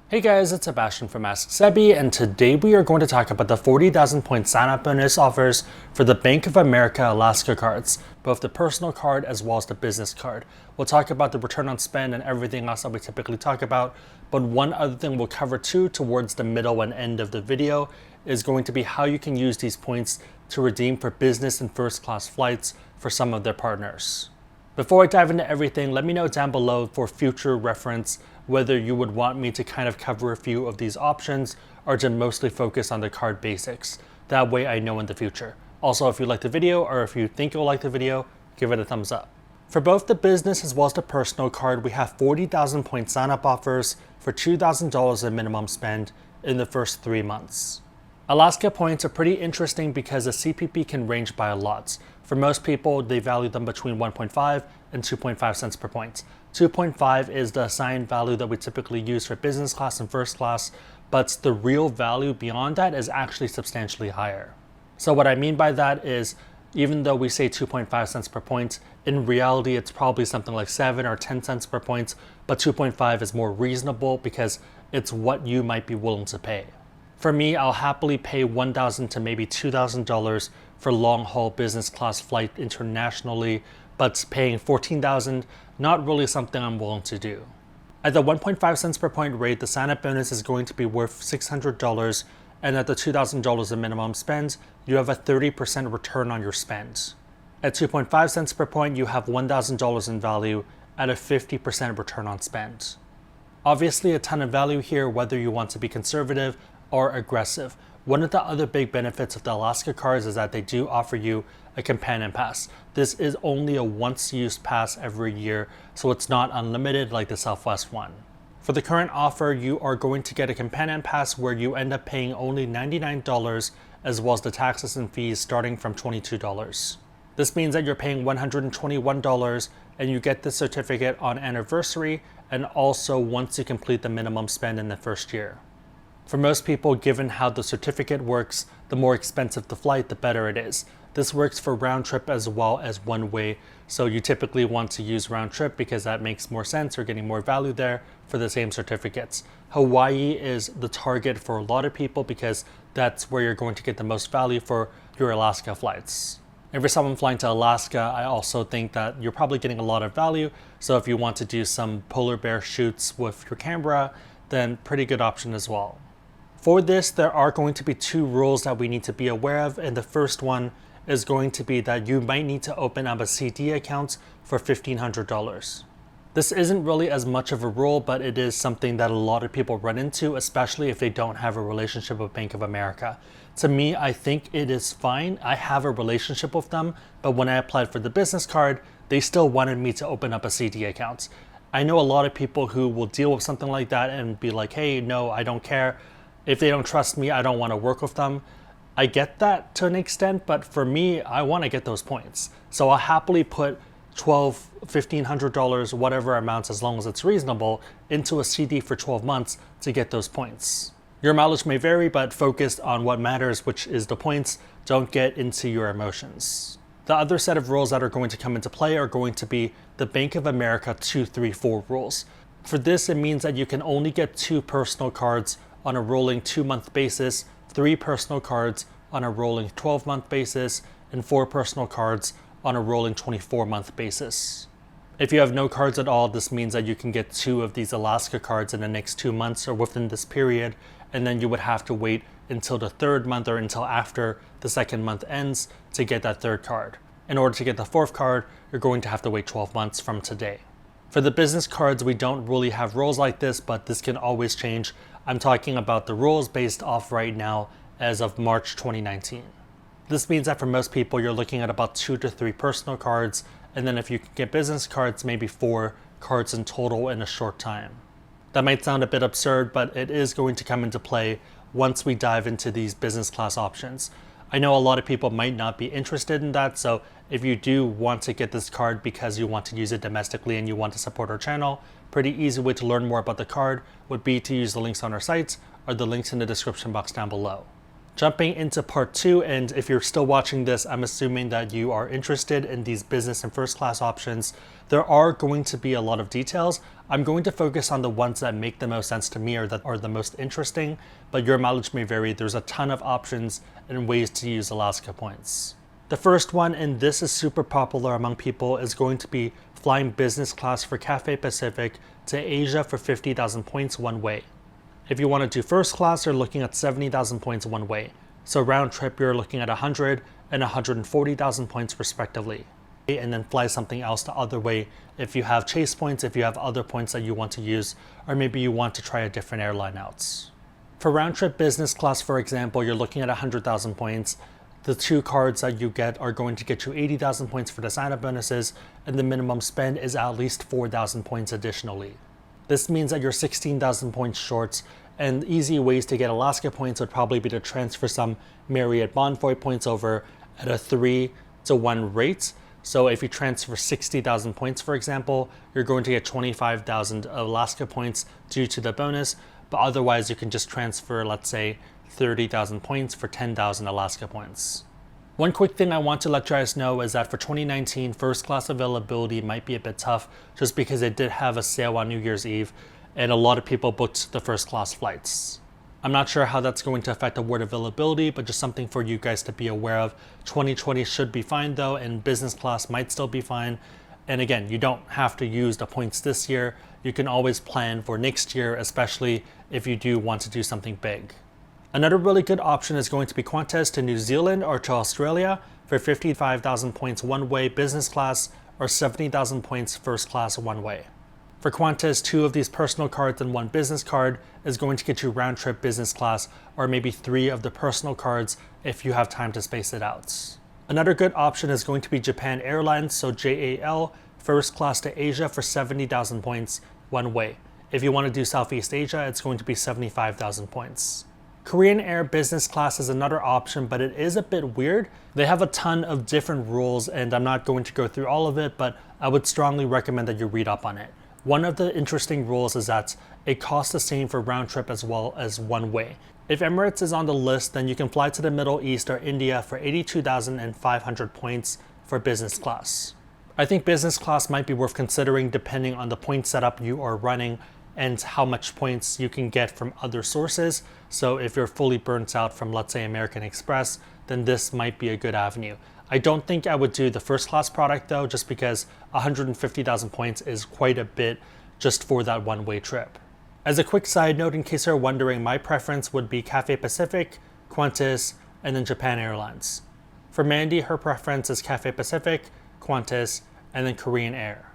Hey guys, it's Sebastian from AskSebby, and today we are going to talk about the 40,000 point sign-up bonus offers for the Bank of America Alaska cards, both the personal card as well as the business card. We'll talk about the return on spend and everything else that we typically talk about, but one other thing we'll cover too towards the middle and end of the video is going to be how you can use these points to redeem for business and first class flights for some of their partners. Before I dive into everything, let me know down below for future reference whether you would want me to kind of cover a few of these options or to mostly focus on the card basics. That way I know in the future. Also, if you like the video or if you think you'll like the video, give it a thumbs up. For both the business as well as the personal card, we have 40,000 point sign-up offers for $2,000 in minimum spend in the first 3 months. Alaska points are pretty interesting because the CPP can range by a lot. For most people, they value them between 1.5 and 2.5 cents per point. 2.5 is the assigned value that we typically use for business class and first class, but the real value beyond that is actually substantially higher. So what I mean by that is, even though we say 2.5 cents per point, in reality it's probably something like 7 or 10 cents per point, but 2.5 is more reasonable because it's what you might be willing to pay. For me, I'll happily pay $1,000 to maybe $2,000 for long-haul business class flight internationally, but paying $14,000, not really something I'm willing to do. At the 1.5 cents per point rate, the sign-up bonus is going to be worth $600, and at the $2,000 in minimum spend, you have a 30% return on your spend. At 2.5 cents per point, you have $1,000 in value at a 50% return on spend. Obviously, a ton of value here, whether you want to be conservative or aggressive. One of the other big benefits of the Alaska cards is that they do offer you a companion pass. This is only a once-used pass every year, so it's not unlimited like the Southwest one. For the current offer, you are going to get a companion pass where you end up paying only $99 as well as the taxes and fees starting from $22. This means that you're paying $121 and you get the certificate on anniversary and also once you complete the minimum spend in the first year. For most people, given how the certificate works, the more expensive the flight, the better it is. This works for round trip as well as one way, so you typically want to use round trip because that makes more sense. You're getting more value there for the same certificates. Hawaii is the target for a lot of people because that's where you're going to get the most value for your Alaska flights. And for someone flying to Alaska, I also think that you're probably getting a lot of value, so if you want to do some polar bear shoots with your camera, then pretty good option as well. For this, there are going to be 2 rules that we need to be aware of, and the first one is going to be that you might need to open up a CD account for $1,500. This isn't really as much of a rule, but it is something that a lot of people run into, especially if they don't have a relationship with Bank of America. To me, I think it is fine. I have a relationship with them, but when I applied for the business card, they still wanted me to open up a CD account. I know a lot of people who will deal with something like that and be like, hey, no, I don't care. If they don't trust me, I don't want to work with them. I get that to an extent, but for me, I want to get those points. So I'll happily put $1,200, $1,500, whatever amounts, as long as it's reasonable, into a CD for 12 months to get those points. Your mileage may vary, but focus on what matters, which is the points. Don't get into your emotions. The other set of rules that are going to come into play are going to be the Bank of America 234 rules. For this, it means that you can only get 2 personal cards on a rolling 2-month basis, 3 personal cards on a rolling 12-month basis, and 4 personal cards on a rolling 24-month basis. If you have no cards at all, this means that you can get 2 of these Alaska cards in the next 2 months or within this period, and then you would have to wait until the 3rd month or until after the 2nd month ends to get that 3rd card. In order to get the 4th card, you're going to have to wait 12 months from today. For the business cards, we don't really have rules like this, but this can always change. I'm talking about the rules based off right now as of March 2019. This means that for most people, you're looking at about 2 to 3 personal cards, and then if you can get business cards, maybe 4 cards in total in a short time. That might sound a bit absurd, but it is going to come into play once we dive into these business class options. I know a lot of people might not be interested in that, so if you do want to get this card because you want to use it domestically and you want to support our channel, pretty easy way to learn more about the card would be to use the links on our sites or the links in the description box down below. Jumping into part 2, and if you're still watching this, I'm assuming that you are interested in these business and first class options. There are going to be a lot of details. I'm going to focus on the ones that make the most sense to me or that are the most interesting, but your mileage may vary. There's a ton of options and ways to use Alaska points. The first one, and this is super popular among people, is going to be flying business class for Cathay Pacific to Asia for 50,000 points one way. If you want to do first class, you're looking at 70,000 points one way. So round trip, you're looking at 100 and 140,000 points respectively. And then fly something else the other way if you have chase points, if you have other points that you want to use, or maybe you want to try a different airline out. For round trip business class, for example, you're looking at 100,000 points. The 2 cards that you get are going to get you 80,000 points for the sign-up bonuses, and the minimum spend is at least 4,000 points additionally. This means that you're 16,000 points short, and easy ways to get Alaska points would probably be to transfer some Marriott Bonvoy points over at a 3-to-1 rate. So if you transfer 60,000 points, for example, you're going to get 25,000 Alaska points due to the bonus, but otherwise you can just transfer, let's say, 30,000 points for 10,000 Alaska points. One quick thing I want to let you guys know is that for 2019, first class availability might be a bit tough just because they did have a sale on New Year's Eve and a lot of people booked the first class flights. I'm not sure how that's going to affect award availability, but just something for you guys to be aware of. 2020 should be fine though, and business class might still be fine. And again, you don't have to use the points this year. You can always plan for next year, especially if you do want to do something big. Another really good option is going to be Qantas to New Zealand or to Australia for 55,000 points one way business class or 70,000 points first class one way. For Qantas, 2 of these personal cards and 1 business card is going to get you round trip business class, or maybe 3 of the personal cards if you have time to space it out. Another good option is going to be Japan Airlines, so JAL, first class to Asia for 70,000 points one way. If you want to do Southeast Asia, it's going to be 75,000 points. Korean Air business class is another option, but it is a bit weird. They have a ton of different rules, and I'm not going to go through all of it, but I would strongly recommend that you read up on it. One of the interesting rules is that it costs the same for round trip as well as one way. If Emirates is on the list, then you can fly to the Middle East or India for 82,500 points for business class. I think business class might be worth considering depending on the point setup you are running and how much points you can get from other sources. So if you're fully burnt out from, let's say, American Express, then this might be a good avenue. I don't think I would do the first class product though, just because 150,000 points is quite a bit just for that one-way trip. As a quick side note, in case you're wondering, my preference would be Cathay Pacific, Qantas, and then Japan Airlines. For Mandy, her preference is Cathay Pacific, Qantas, and then Korean Air.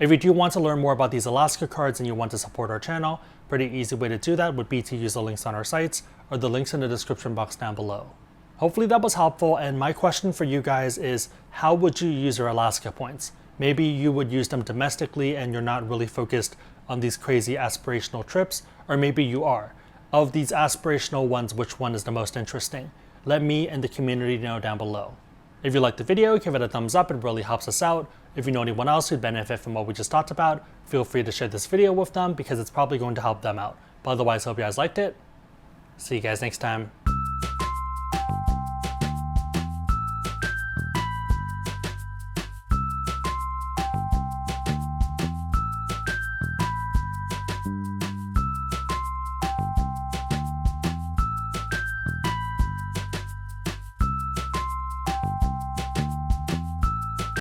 If you do want to learn more about these Alaska cards and you want to support our channel, pretty easy way to do that would be to use the links on our sites or the links in the description box down below. Hopefully that was helpful, and my question for you guys is, how would you use your Alaska points? Maybe you would use them domestically and you're not really focused on these crazy aspirational trips, or maybe you are. Of these aspirational ones, which one is the most interesting? Let me and the community know down below. If you liked the video, give it a thumbs up, it really helps us out. If you know anyone else who'd benefit from what we just talked about, feel free to share this video with them because it's probably going to help them out. But otherwise, hope you guys liked it. See you guys next time.